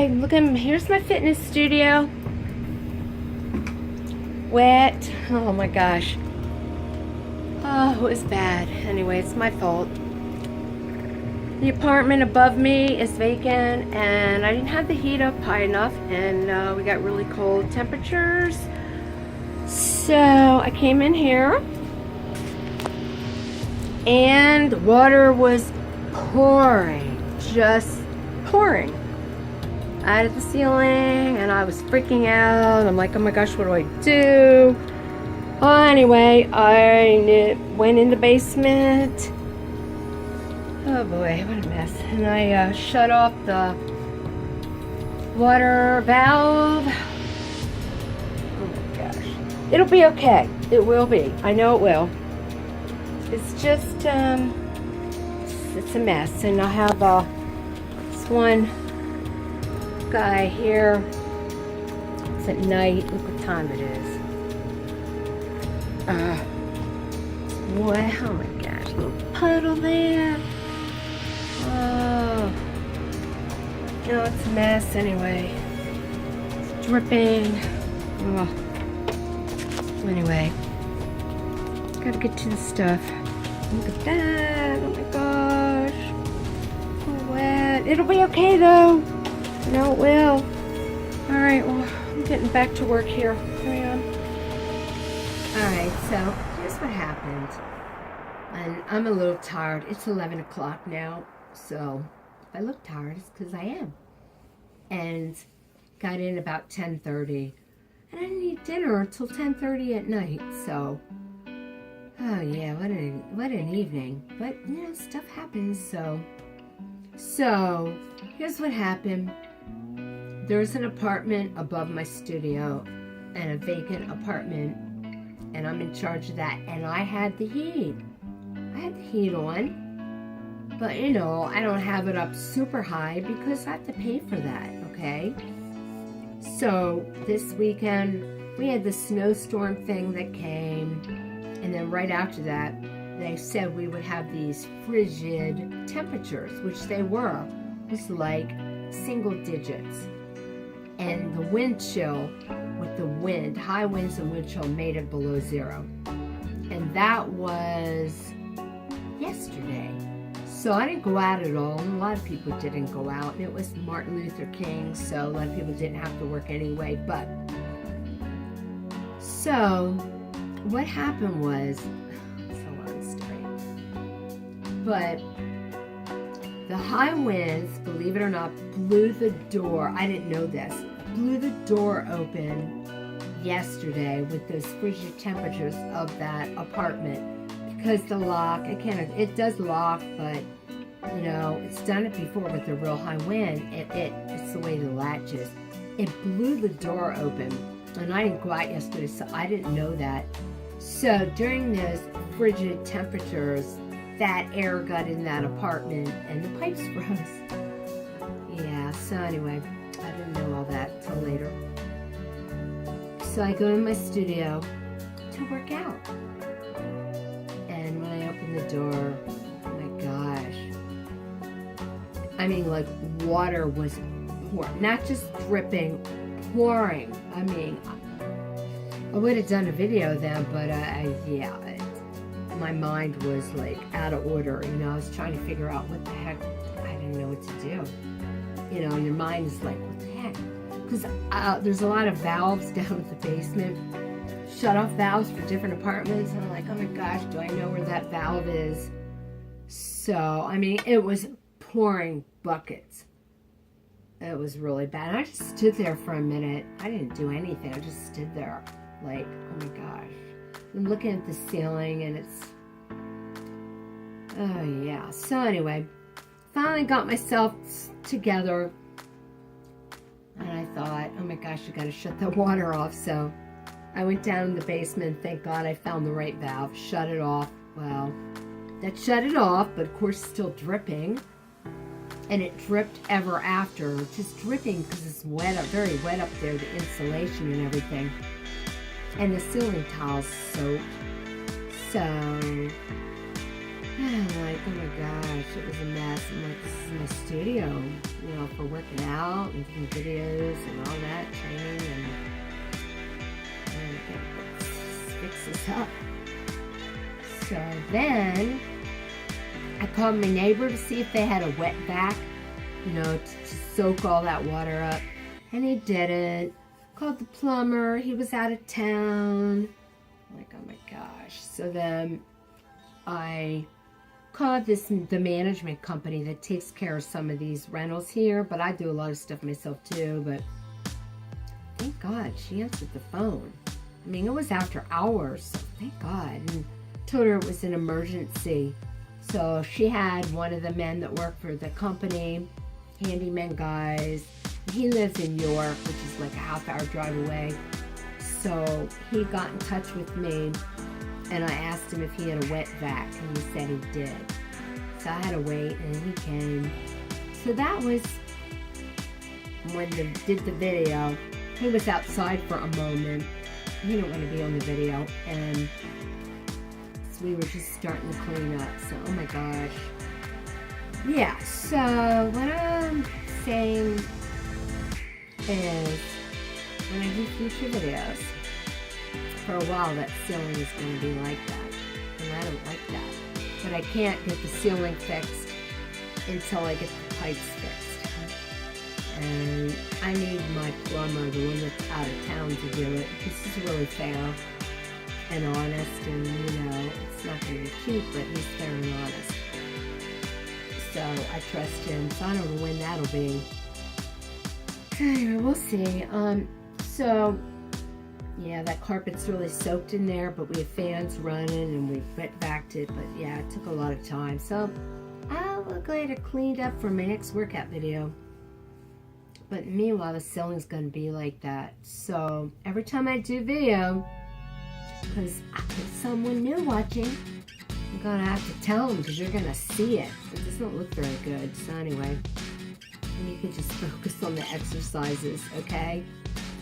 Okay, look at, here's my fitness studio. Wet. Oh my gosh. Oh, it was bad. Anyway, it's my fault. The apartment above me is vacant, and I didn't have the heat up high enough, and we got really cold temperatures. So I came in here, and water was pouring, just pouring out of the ceiling, and I was freaking out. I'm like, oh my gosh, what do I do? Anyway, I went in the basement. Oh boy, what a mess. And I shut off the water valve. Oh my gosh. It'll be okay. It will be. I know it will. It's just, it's a mess. And I have this one guy here. It's at night. Look what time it is. What? Oh my gosh. Little puddle there. Oh, no, it's a mess anyway. It's dripping. Oh. Anyway, gotta get to the stuff. Look at that. Oh my gosh. So wet. It'll be okay though. No, it will. Alright, well, I'm getting back to work here. Hurry on. Alright, so here's what happened. And I'm a little tired. It's 11 o'clock now. So if I look tired, it's because I am. And got in about 10:30. And I didn't eat dinner until 10:30 at night. So, oh yeah, what an evening. But, you know, stuff happens. So here's what happened. There's an apartment above my studio and a vacant apartment. And I'm in charge of that. And I had the heat. I had the heat on. But, you know, I don't have it up super high because I have to pay for that, okay? So, this weekend, we had the snowstorm thing that came. And then right after that, they said we would have these frigid temperatures, which they were. It was like single digits. And the wind chill with the wind, high winds and wind chill made it below zero. And that was yesterday. So I didn't go out at all. A lot of people didn't go out. And it was Martin Luther King, so a lot of people didn't have to work anyway. But, so, what happened was, it's a long story. But, the high winds, believe it or not, blew the door. I didn't know this. Blew the door open yesterday with those frigid temperatures of that apartment. Because the lock, it does lock, but, you know, it's done it before with a real high wind. It's the way the latch is. It blew the door open, and I didn't go out yesterday, so I didn't know that. So during those frigid temperatures, that air got in that apartment, and the pipes froze. Yeah, so anyway, I didn't know all that till later. So I go to my studio to work out. And when I open the door, oh my gosh. I mean, like, water was pouring. Not just dripping, pouring. I mean, I would have done a video then, but yeah. My mind was, like, out of order. You know, I was trying to figure out what the heck. I didn't know what to do. You know, your mind is like, what the heck? Because there's a lot of valves down at the basement. Shut-off valves for different apartments, and I'm like, oh my gosh, do I know where that valve is? So, I mean, it was pouring buckets. It was really bad. And I just stood there for a minute. I didn't do anything. I just stood there like, oh my gosh. I'm looking at the ceiling, and it's, oh yeah. So anyway, finally got myself together, and I thought, oh my gosh, I gotta shut the water off. So I went down in the basement. Thank God I found the right valve, shut it off. Well, that shut it off, but of course still dripping. And it dripped ever after, just dripping because it's wet, very wet up there, the insulation and everything. And the ceiling tiles soaked. So And I'm like, oh my gosh, it was a mess. I'm like, this is my studio, you know, for working out and doing videos and all that, training, and let's fix this up. So then I called my neighbor to see if they had a wet vac, you know, to soak all that water up. And he didn't. Called the plumber. He was out of town. I'm like, oh my gosh. So then I called the management company that takes care of some of these rentals here. But I do a lot of stuff myself too. But thank God she answered the phone. I mean, it was after hours. So thank God. And told her it was an emergency. So she had one of the men that work for the company, handyman guys. He lives in York, which is like a half-hour drive away. So he got in touch with me, and I asked him if he had a wet vac, and he said he did. So I had to wait, and he came. So that was when they did the video. He was outside for a moment. He didn't want to be on the video, and so we were just starting to clean up. So, oh my gosh. Yeah, so what I'm saying is when I do future videos, for a while that ceiling is going to be like that, and I don't like that. But I can't get the ceiling fixed until I get the pipes fixed. And I need my plumber, the one that's out of town, to do it. This is really fair and honest, and you know, it's not going to be cute, but he's fair and honest. So I trust him, so I don't know when that'll be. Anyway, we'll see. So yeah, that carpet's really soaked in there, but we have fans running and we wet vacked it, but yeah, it took a lot of time. So I'll go ahead and clean it up for my next workout video. But meanwhile, the ceiling's gonna be like that. So every time I do video, because there's someone new watching, I'm gonna have to tell them, because you're gonna see it. It doesn't look very good. So anyway, and you can just focus on the exercises, okay?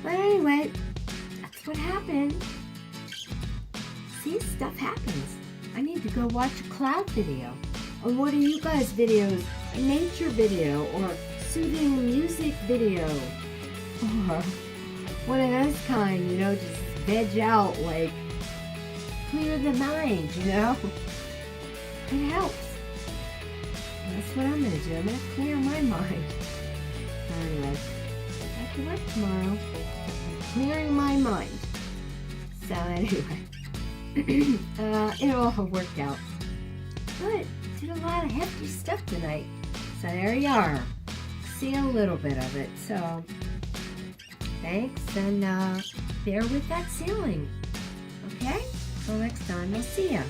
But anyway, that's what happened. See, stuff happens. I need to go watch a cloud video. Or what are you guys' videos? A nature video, or soothing music video, or one of those kind, you know, just veg out, like clear the mind, you know. It helps. That's what I'm gonna do. I'm gonna clear my mind. Anyway, I have to work tomorrow. I'm clearing my mind. So anyway, it all worked out. But did a lot of hefty stuff tonight. So there you are. See a little bit of it. So thanks, and bear with that ceiling. Okay? Till next time, I'll see ya.